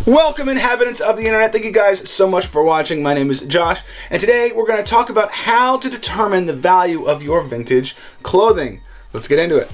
Welcome, inhabitants of the internet. Thank you guys so much for watching. My name is Josh, and today we're going to talk about how to determine the value of your vintage clothing. Let's get into it.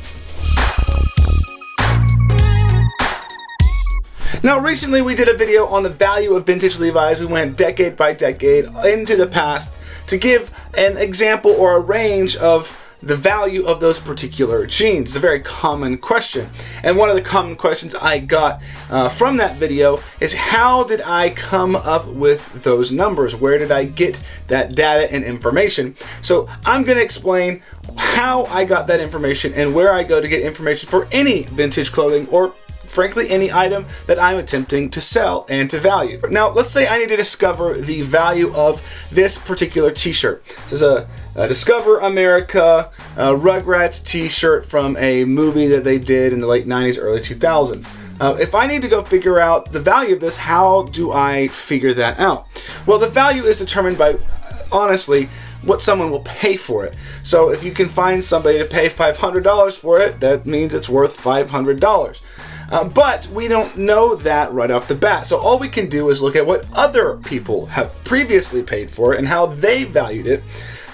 Now, recently we did a video on the value of vintage Levi's. We went decade by decade into the past to give an example or a range of the value of those particular jeans. It's a very common question. And one of the common questions I got from that video is, how did I come up with those numbers? Where did I get that data and information? So I'm going to explain how I got that information and where I go to get information for any vintage clothing, or frankly any item that I'm attempting to sell and to value. Now, let's say I need to discover the value of this particular t-shirt. This is a Discover America Rugrats t-shirt from a movie that they did in the late 90s, early 2000s. If I need to go figure out the value of this, how do I figure that out? Well, the value is determined by, honestly, what someone will pay for it. So if you can find somebody to pay $500 for it, that means it's worth $500. But we don't know that right off the bat. So all we can do is look at what other people have previously paid for it and how they valued it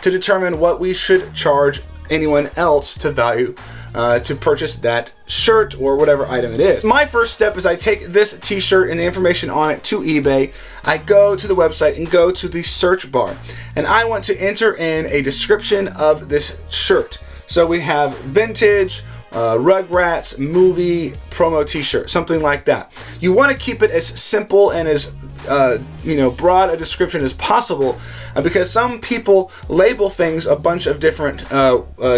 to determine what we should charge anyone else to value to purchase that shirt or whatever item it is. My first step is I take this t-shirt and the information on it to eBay. I go to the website and go to the search bar, and I want to enter in a description of this shirt. So we have vintage, Rugrats movie promo t-shirt, something like that. You want to keep it as simple and as broad a description as possible, because some people label things a bunch of different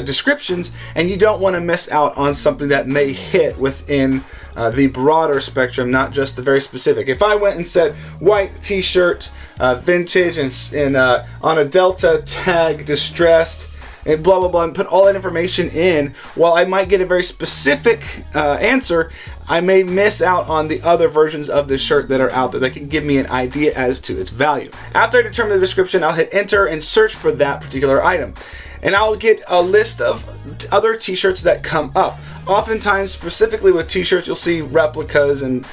descriptions, and you don't want to miss out on something that may hit within the broader spectrum, not just the very specific. If I went and said white t-shirt, vintage, and on a Delta tag, distressed, and blah blah blah, and put all that information in, while I might get a very specific answer, I may miss out on the other versions of the shirt that are out there that can give me an idea as to its value. After I determine the description, I'll hit enter and search for that particular item, and I'll get a list of other t-shirts that come up. Oftentimes, specifically with t-shirts, you'll see replicas and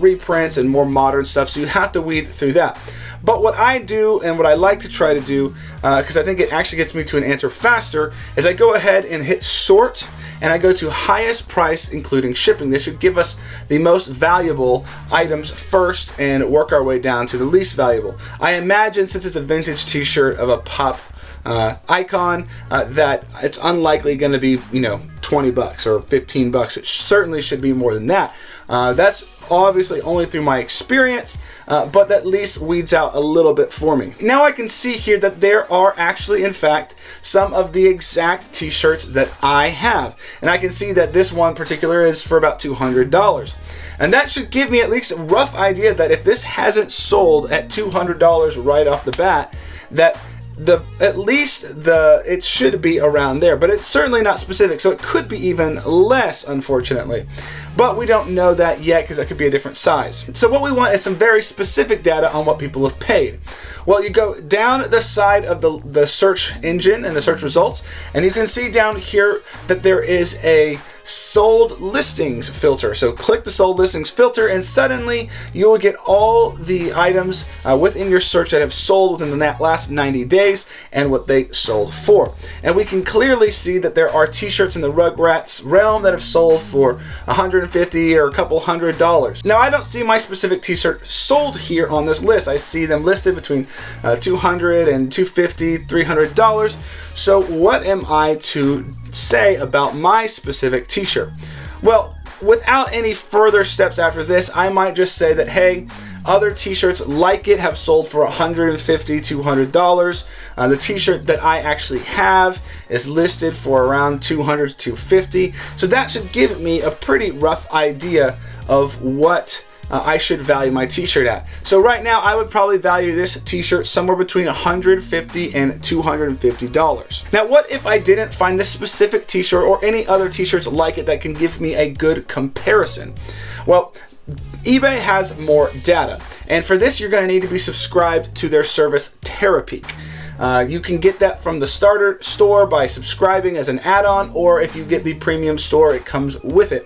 reprints and more modern stuff, so you have to weed through that. But what I do, and what I like to try to do, because I think it actually gets me to an answer faster, is I go ahead and hit sort, and I go to highest price including shipping. This should give us the most valuable items first and work our way down to the least valuable. I imagine, since it's a vintage t-shirt of a pop icon, that it's unlikely going to be, $20 or $15. It certainly should be more than that. That's obviously only through my experience, but that at least weeds out a little bit for me. Now I can see here that there are actually, in fact, some of the exact t-shirts that I have, and I can see that this one particular is for about $200. And that should give me at least a rough idea that if this hasn't sold at $200 right off the bat, that it should be around there, but it's certainly not specific, so it could be even less, unfortunately. But we don't know that yet, because that could be a different size. So what we want is some very specific data on what people have paid. Well, you go down the side of the search engine and the search results, and you can see down here that there is a sold listings filter. So click the sold listings filter, and suddenly you will get all the items within your search that have sold within the last 90 days and what they sold for. And we can clearly see that there are t-shirts in the Rugrats realm that have sold for $150 or a couple $100. Now, I don't see my specific t-shirt sold here on this list. I see them listed between $200 and $250, $300. So what am I to say about my specific t-shirt? Well, without any further steps after this, I might just say that, hey, other t-shirts like it have sold for $150, $200. The t-shirt that I actually have is listed for around $200 to $250. So that should give me a pretty rough idea of what I should value my t-shirt at. So right now, I would probably value this t-shirt somewhere between $150 and $250. Now, what if I didn't find this specific t-shirt or any other t-shirts like it that can give me a good comparison? Well, eBay has more data, and for this, you're going to need to be subscribed to their service Terapeak. You can get that from the starter store by subscribing as an add-on, or if you get the premium store, it comes with it.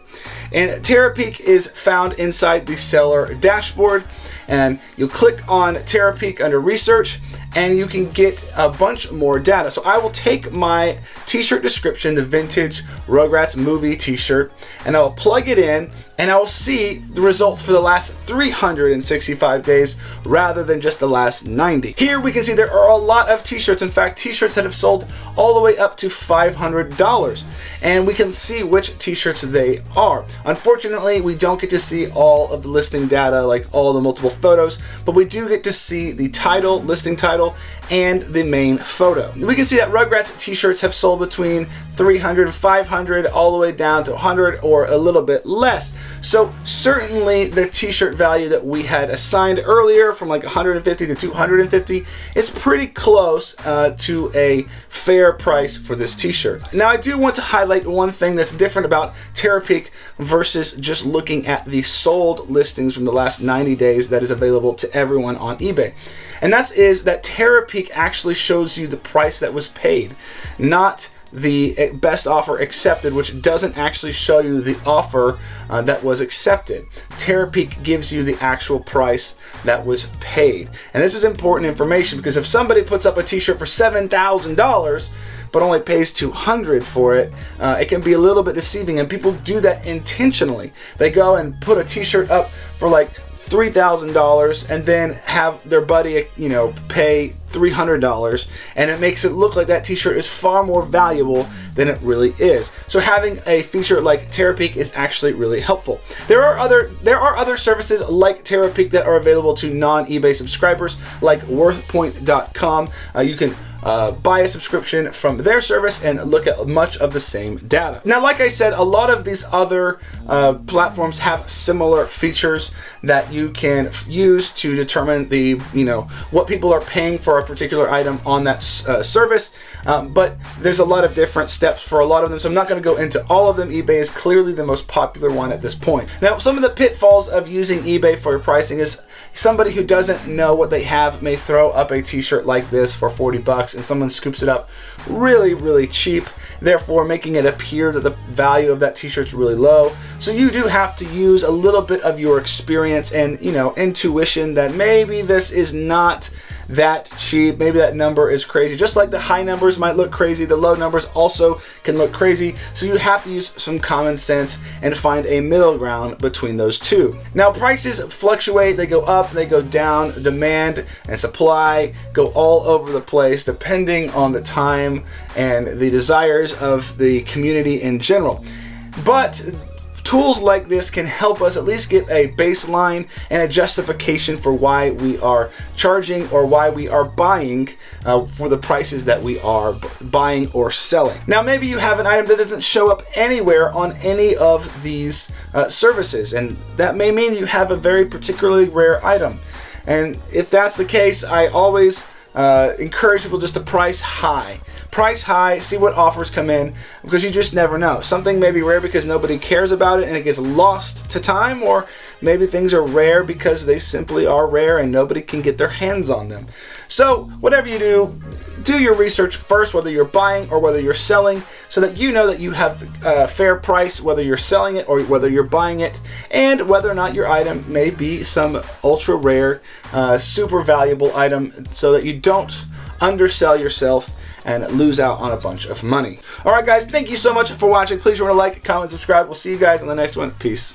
And Terapeak is found inside the seller dashboard, and you'll click on Terapeak under research, and you can get a bunch more data. So I will take my t-shirt description, the vintage Rugrats movie t-shirt, and I will plug it in, and I will see the results for the last 365 days rather than just the last 90. Here we can see there are a lot of t-shirts. In fact, t-shirts that have sold all the way up to $500, and we can see which t-shirts they are. Unfortunately, we don't get to see all of the listing data, like all the multiple photos, but we do get to see the title, listing title, and the main photo. We can see that Rugrats t-shirts have sold between 300 and 500 all the way down to 100 or a little bit less. So certainly the t-shirt value that we had assigned earlier from like 150 to 250 is pretty close to a fair price for this t-shirt. Now I do want to highlight one thing that's different about Terapeak versus just looking at the sold listings from the last 90 days that is available to everyone on eBay. And that is that Terapeak actually shows you the price that was paid, not the best offer accepted, which doesn't actually show you the offer that was accepted. Terapeak gives you the actual price that was paid. And this is important information, because if somebody puts up a t-shirt for $7,000 but only pays $200 for it, it can be a little bit deceiving, and people do that intentionally. They go and put a t-shirt up for like $3,000 and then have their buddy, pay $300, and it makes it look like that t-shirt is far more valuable than it really is. So having a feature like Terapeak is actually really helpful. There are other services like Terapeak that are available to non-eBay subscribers, like worthpoint.com. You can buy a subscription from their service and look at much of the same data. Now, like I said, a lot of these other platforms have similar features that you can use to determine the, what people are paying for a particular item on that service. But there's a lot of different steps for a lot of them, so I'm not going to go into all of them. eBay is clearly the most popular one at this point. Now, some of the pitfalls of using eBay for your pricing is somebody who doesn't know what they have may throw up a t-shirt like this for $40 and someone scoops it up really, really cheap, therefore making it appear that the value of that t-shirt is really low. So you do have to use a little bit of your experience and, intuition that maybe this is not that cheap, maybe that number is crazy. Just like the high numbers might look crazy, the low numbers also can look crazy. So you have to use some common sense and find a middle ground between those two. Now, prices fluctuate, they go up, they go down, demand and supply go all over the place depending on the time and the desires of the community in general. But tools like this can help us at least get a baseline and a justification for why we are charging or why we are buying for the prices that we are buying or selling. Now, maybe you have an item that doesn't show up anywhere on any of these services, and that may mean you have a very particularly rare item. And if that's the case, I always encourage people just to price high. Price high, see what offers come in, because you just never know. Something may be rare because nobody cares about it and it gets lost to time, or maybe things are rare because they simply are rare and nobody can get their hands on them. So whatever you do your research first, whether you're buying or whether you're selling, so that you know that you have a fair price, whether you're selling it or whether you're buying it, and whether or not your item may be some ultra rare, super valuable item, so that you don't undersell yourself and lose out on a bunch of money. Alright guys, thank you so much for watching. Please remember to like, comment, subscribe. We'll see you guys on the next one. Peace.